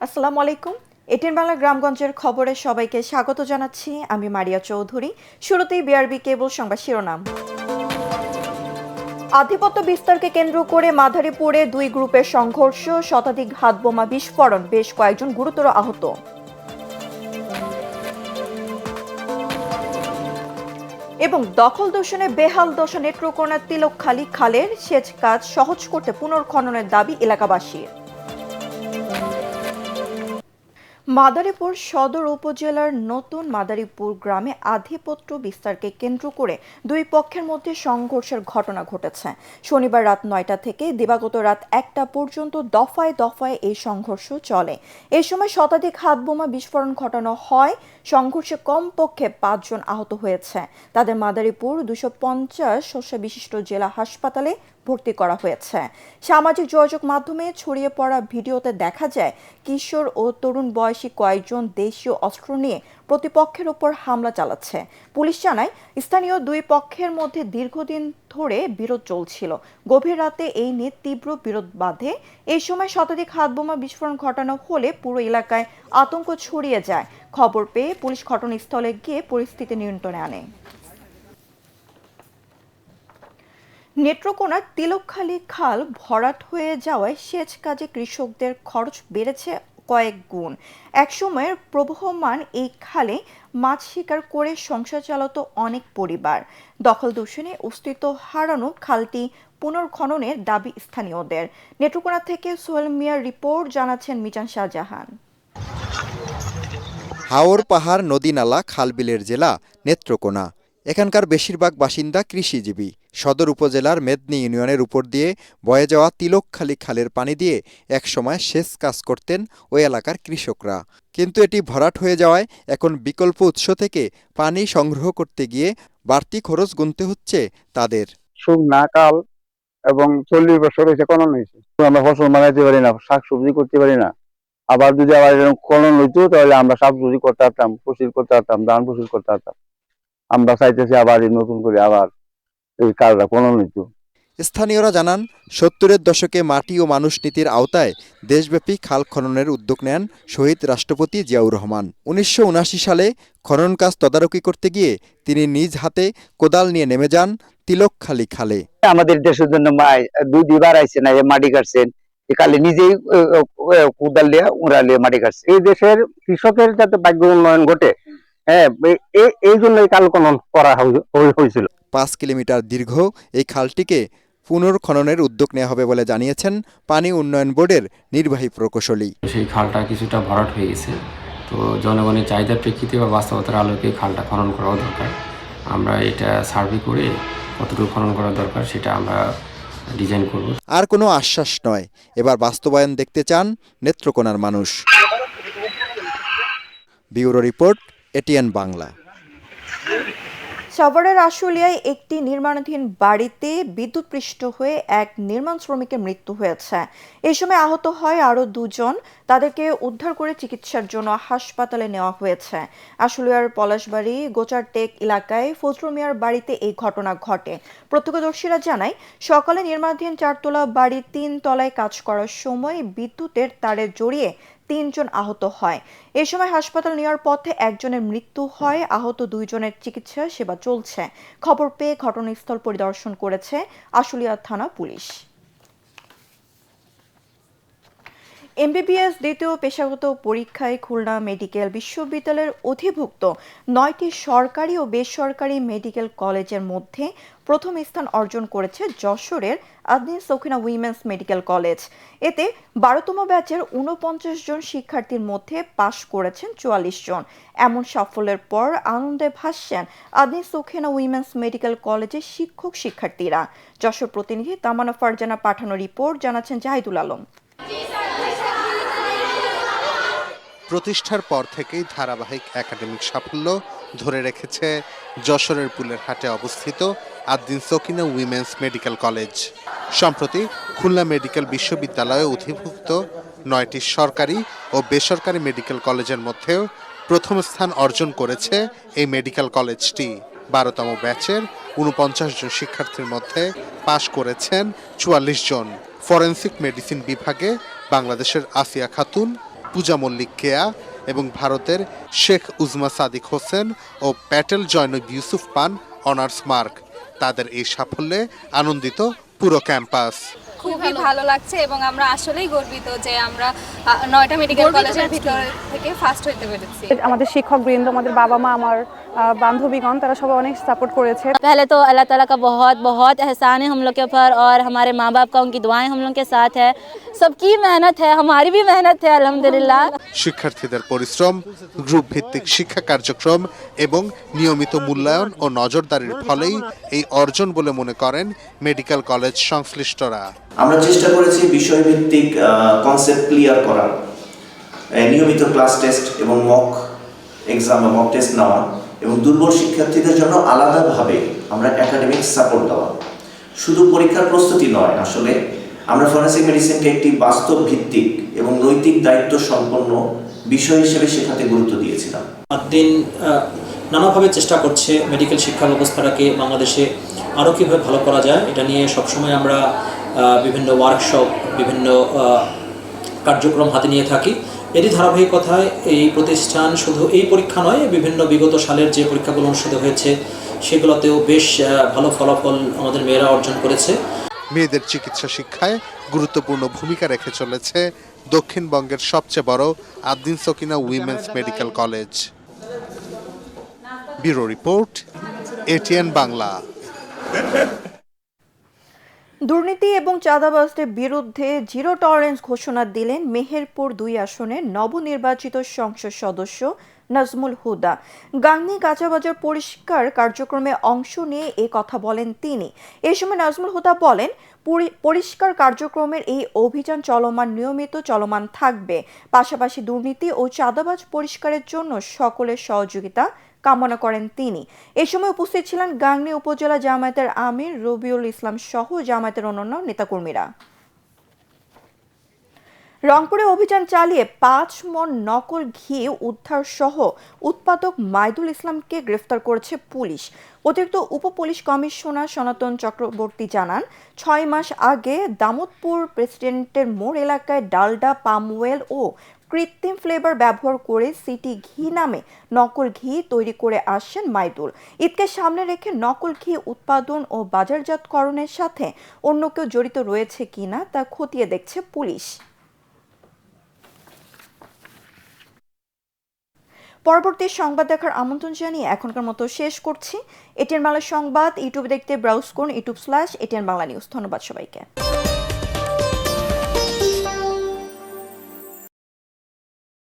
আসসালামু আলাইকুম। এটিএন বাংলা গ্রামগঞ্জের খবরে সবাইকে স্বাগত জানাচ্ছি। আমি মারিয়া চৌধুরী। শুরুতেই বিআরবি কেবল সংবাদ শিরোনাম। আধিপত্য বিস্তারকে কেন্দ্র করে মাদারীপুরে দুই গ্রুপের সংঘর্ষ, শতাধিক হাতবোমা বিস্ফোরণ, বেশ কয়েকজন গুরুতর আহত। এবং দখল দূষণে বেহাল দশা নেত্রকোনার তিলকখালী খালের সেচ কাজ সহজ করতে পুনর্খননের দাবি এলাকাবাসীর। মাদারীপুর সদর উপজেলার নতুন মাদারীপুর গ্রামে আধিপত্য বিস্তারকে কেন্দ্র করে দুই পক্ষের মধ্যে সংঘর্ষের ঘটনা ঘটেছে। শনিবার রাত ৯টা থেকে দিবাগত রাত ১টা পর্যন্ত দফায় দফায় এই সংঘর্ষ চলে। এই সময় শতাধিক হাতবোমা বিস্ফোরণ ঘটানো হয়। সংঘর্ষে কমপক্ষে ৫ জন আহত হয়েছে। তাদের মাদারীপুর ২৫০ শয্যা বিশিষ্ট জেলা হাসপাতালে ভর্তি করা হয়েছে। সামাজিক যোগাযোগ মাধ্যমে ছড়িয়ে পড়া ভিডিওতে দেখা যায় কিশোর ও তরুণ বয়সী কয়েকজন দেশীয় অস্ত্র নিয়ে প্রতিপক্ষের উপর হামলা চালাচ্ছে। পুলিশ জানায়, স্থানীয় দুই পক্ষের মধ্যে দীর্ঘদিন ধরে বিরোধ চলছিল। গভীর রাতে এই নিয়ে তীব্র বিরোধ বাধে। এই সময় শতাধিক হাতবোমা বিস্ফোরণ ঘটানো হলে পুরো এলাকায় আতঙ্ক ছড়িয়ে যায়। খবর পেয়ে পুলিশ ঘটনাস্থলে গিয়ে পরিস্থিতি নিয়ন্ত্রণে আনে। নেত্রকোনার তিলকখালী খাল ভরাট হয়ে যাওয়ায় সেচ কাজে কৃষকদের খরচ বেড়েছে কয়েক গুণ। একসময়ের প্রবহমান এই খালে মাছ শিকার করে সংসার চালাতো অনেক পরিবার। দখল দূষণে অস্তিত্ব হারানো খালটি পুনর্খননের দাবি স্থানীয়দের। নেত্রকোনা থেকে সোহেল মিয়ার রিপোর্ট, জানাচ্ছেন মিজান শাহজাহান। হাওর পাহাড় নদী নালা খালবিলের জেলা নেত্রকোনা। এখানকার বেশিরভাগ বাসিন্দা কৃষিজীবী। সদর উপজেলার মেদনী ইউনিয়নের উপর দিয়ে বয়ে যাওয়া তিলকখালী খালের পানি দিয়ে একসময় সেচ কাজ করতেন ওই এলাকার কৃষকরা। কিন্তু এটি ভরাট হয়ে যাওয়ায় এখন বিকল্প উৎস থেকে পানি সংগ্রহ করতে গিয়ে বাড়তি খরচ গুনতে হচ্ছে তাদের। শুকনা কাল এবং 40 বছর হয়েছে খনন হয়েছে। আমরা ফসল মারাইতে পারি না, শাকসবজি করতে পারি না। আবার যদি আবার এরকম খনন হইতো তাহলে আমরা শাকসবজি করতে পারতাম, ফসল করতে পারতাম, ধান ফসল করতে পারতাম। আমরা চাইতেছি আবার নতুন করে আবার এই কাজটা খনন হইতো। স্থানীয়রা জানান, ৭০-এর দশকে মাটি ও মানুষ নীতির আওতায় দেশব্যাপী খাল খননের উদ্যোগ নেন শহীদ রাষ্ট্রপতি জিয়াউর রহমান। ১৯৭৯ সালে খনন কাজ তদারকি করতে গিয়ে তিনি নিজ হাতে কোদাল নিয়ে নেমে যান তিলকখালী খালে। আমাদের দেশের জন্য দুইবার আইছে না, মাটি কাটছেন খালি নিজেই কোদাল দিয়ে উড়া দিয়ে মাটি কাটছে। এই দেশের কৃষকের যাতে ভাগ্য উন্নয়ন ঘটে, এই জন্য খাল খনন করা হয়েছিল। ৫ কিলোমিটার দীর্ঘ এই খালটিকে পুনর্খননের উদ্যোগ নেওয়া হবে বলে জানিয়েছেন পানি উন্নয়ন বোর্ডের নির্বাহী প্রকৌশলী। সেই খালটা কিছুটা ভরাট হয়ে গেছে, তো জনগণের চাহিদার প্রেক্ষিতে বা বাস্তবতার আলোকে খালটা খনন করা দরকার। আমরা এটা সার্ভে করে কতটুকু খনন করা দরকার সেটা আমরা ডিজাইন করব। আর কোনো আশ্বাস নয়, এবার বাস্তবায়ন দেখতে চান নেত্রকোনার মানুষ। Bureau report, ATN Bangla. সাভারের আশুলিয়ায় একটি নির্মাণাধীন বাড়িতে বিদ্যুৎপৃষ্ট হয়ে এক নির্মাণ শ্রমিকের মৃত্যু হয়েছে। এই সময় আহত হয় আরও ২ জন। তাদেরকে উদ্ধার করে চিকিৎসার জন্য হাসপাতালে নেওয়া হয়েছে। আশুলিয়ার পলাশবাড়ি গোচারটেক এলাকায় ফজলুল মিয়ার বাড়িতে এই ঘটনা ঘটে। প্রত্যক্ষদর্শীরা জানায়, সকালে নির্মাণাধীন ৪তলা বাড়ির ৩ তলায় কাজ করার সময় বিদ্যুতের তারে জড়িয়ে ৩ জন আহত হয়। এ সময় হাসপাতাল নেওয়ার পথে একজনের মৃত্যু হয়। আহত ২ জনের চিকিৎসা সেবা চলছে। খবর পেয়ে ঘটনাস্থল পরিদর্শন করেছে আশুলিয়া থানা পুলিশ। এমবিবিএস দ্বিতীয় পেশাগত পরীক্ষায় খুলনা মেডিকেল বিশ্ববিদ্যালয়ের অধিভুক্ত ৯টি সরকারি ও বেসরকারি মেডিকেল কলেজের মধ্যে প্রথম স্থান অর্জন করেছে যশোরের আদনিন সখিনা উইমেন্স মেডিকেল কলেজ। এতে ১২তম ব্যাচের ৪৯ জন শিক্ষার্থীর মধ্যে পাশ করেছেন ৪৪ জন। এমন সাফল্যের পর আনন্দে ভাসছেন আদনিন সখিনা উইমেন্স মেডিকেল কলেজের শিক্ষক শিক্ষার্থীরা। যশোর প্রতিনিধি তামান্না ফারজানা পাঠানো রিপোর্ট, জানাচ্ছেন জাহিদুল আলম। প্রতিষ্ঠার পর থেকেই ধারাবাহিক একাডেমিক সাফল্য ধরে রেখেছে যশোরের পুলেরহাটে অবস্থিত আদনিন সখিনা উইমেন্স মেডিকেল কলেজ। সম্প্রতি খুলনা মেডিকেল বিশ্ববিদ্যালয়ে অধিভুক্ত ৯টি সরকারি ও বেসরকারি মেডিকেল কলেজের মধ্যেও প্রথম স্থান অর্জন করেছে এই মেডিকেল কলেজটি। ১২তম ব্যাচের ৪৯ জন শিক্ষার্থীর মধ্যে পাশ করেছেন ৪৪ জন। ফরেনসিক মেডিসিন বিভাগে বাংলাদেশের আসিয়া খাতুন, পূজা মল্লিক কেয়া এবং ভারতের শেখ উজমা সাদিক হোসেন ও প্যাটেল জয়নব ইউসুফ পান অনার্স মার্ক। তাদের এই সাফল্যে আনন্দিত পুরো ক্যাম্পাস। খুবই ভালো লাগছে এবং আমরা আসলেই গর্বিত যে আমরা 9টা মেডিকেল কলেজের ভিতর থেকে ফার্স্ট হতে পেরেছি। আমাদের শিক্ষকবৃন্দ, আমাদের বাবা মা, আমার বান্ধবীগণ, তারা সবাই অনেক সাপোর্ট করেছে। पहले तो अल्लाह ताला का बहुत बहुत एहसान है हम लोग के ऊपर और हमारे माँ बाप का उनकी दुआएं हम लोग के साथ है। सबकी मेहनत है, हमारी भी मेहनत है अल्हम्दुलिल्लाह। শিক্ষার্থীদের পরিশ্রম, গ্রুপ ভিত্তিক শিক্ষা কার্যক্রম এবং নিয়মিত মূল্যায়ন ও নজরদারির ফলেই এই অর্জন বলে মনে করেন মেডিকেল কলেজ সংশ্লিষ্টরা। আমরা চেষ্টা করেছি বিষয়ভিত্তিক কনসেপ্ট ক্লিয়ার করার, নিয়মিত ক্লাস টেস্ট এবং মক এক্সাম বা মক টেস্ট নেওয়া এবং দুর্বল শিক্ষার্থীদের জন্য আলাদাভাবে আমরা একাডেমিক সাপোর্ট দেওয়া। শুধু পরীক্ষার প্রস্তুতি নয়, আসলে আমরা ফরেনসিক মেডিসিনকে একটি বাস্তব ভিত্তিক এবং নৈতিক দায়িত্ব সম্পন্ন বিষয় হিসেবে শেখাতে গুরুত্ব দিয়েছিলাম। দিন নানাভাবে চেষ্টা করছে মেডিকেল শিক্ষা ব্যবস্থাটাকে বাংলাদেশে আরও কীভাবে ভালো করা যায়, এটা নিয়ে সবসময় আমরা বিভিন্ন ওয়ার্কশপ, বিভিন্ন কার্যক্রম হাতে নিয়ে থাকি। এরই ধারাবাহিকতায় এই প্রতিষ্ঠান শুধু এই পরীক্ষা নয়, বিভিন্ন বিগত সালের যে পরীক্ষাগুলো অনুষ্ঠিত হয়েছে সেগুলোতেও বেশ ভালো ফলাফল আমাদের মেয়েরা অর্জন করেছে। মেয়েদের চিকিৎসা শিক্ষায় গুরুত্বপূর্ণ ভূমিকা রেখে চলেছে দক্ষিণবঙ্গের সবচেয়ে বড় Ad-din Sakina women's medical college. Bureau report, ATN Bangla. দুর্নীতি এবং চাঁদাবাজদের বিরুদ্ধে জিরো টলারেন্স ঘোষণা দিলেন মেহেরপুর 2 আসনের নবনির্বাচিত সংসদ সদস্য নাজমুল হুদা। গাংনী কাঁচাবাজার পরিষ্কার কার্যক্রমে অংশ নিয়ে এ কথা বলেন তিনি। এ সময় নাজমুল হুদা বলেন, পরিষ্কার কার্যক্রমের এই অভিযান নিয়মিত চলমান থাকবে। পাশাপাশি দুর্নীতি ও চাঁদাবাজ পরিষ্কারের জন্য সকলের সহযোগিতা কামনা করেন তিনি। এ সময় উপস্থিত ছিলেন গাংনী উপজেলা জামায়াতের আমির রবিউল ইসলাম সহ জামায়াতের অন্যান্য নেতাকর্মীরা। রংপুরে অভিযান চালিয়ে 5 মণ নকল ঘি উদ্ধার সহ উৎপাদক মাইদুল ইসলামকে গ্রেফতার করেছে পুলিশ। অতিরিক্ত উপপুলিশ কমিশনার সনাতন চক্রবর্তী জানান, 6 মাস আগে দামোদপুর প্রেসিডেন্টের মোড় এলাকায় ডালডা, পাম অয়েল ও কৃত্রিম ফ্লেভার ব্যবহার করে সিটি ঘি নামে নকল ঘি তৈরি করে আসছেন মাইদুল। ঈদকে সামনে রেখে নকল ঘি উৎপাদন ও বাজারজাতকরণের সাথে অন্য কেউ জড়িত রয়েছে কিনা তা খতিয়ে দেখছে পুলিশ। পরবর্তী সংবাদ দেখার আমন্ত্রণ জানিয়ে এখনকার মতো শেষ করছি। এটিএন বাংলা সংবাদ ইউটিউবে দেখতে ব্রাউজ করুন youtube/ATN Bangla News। ধন্যবাদ সবাইকে।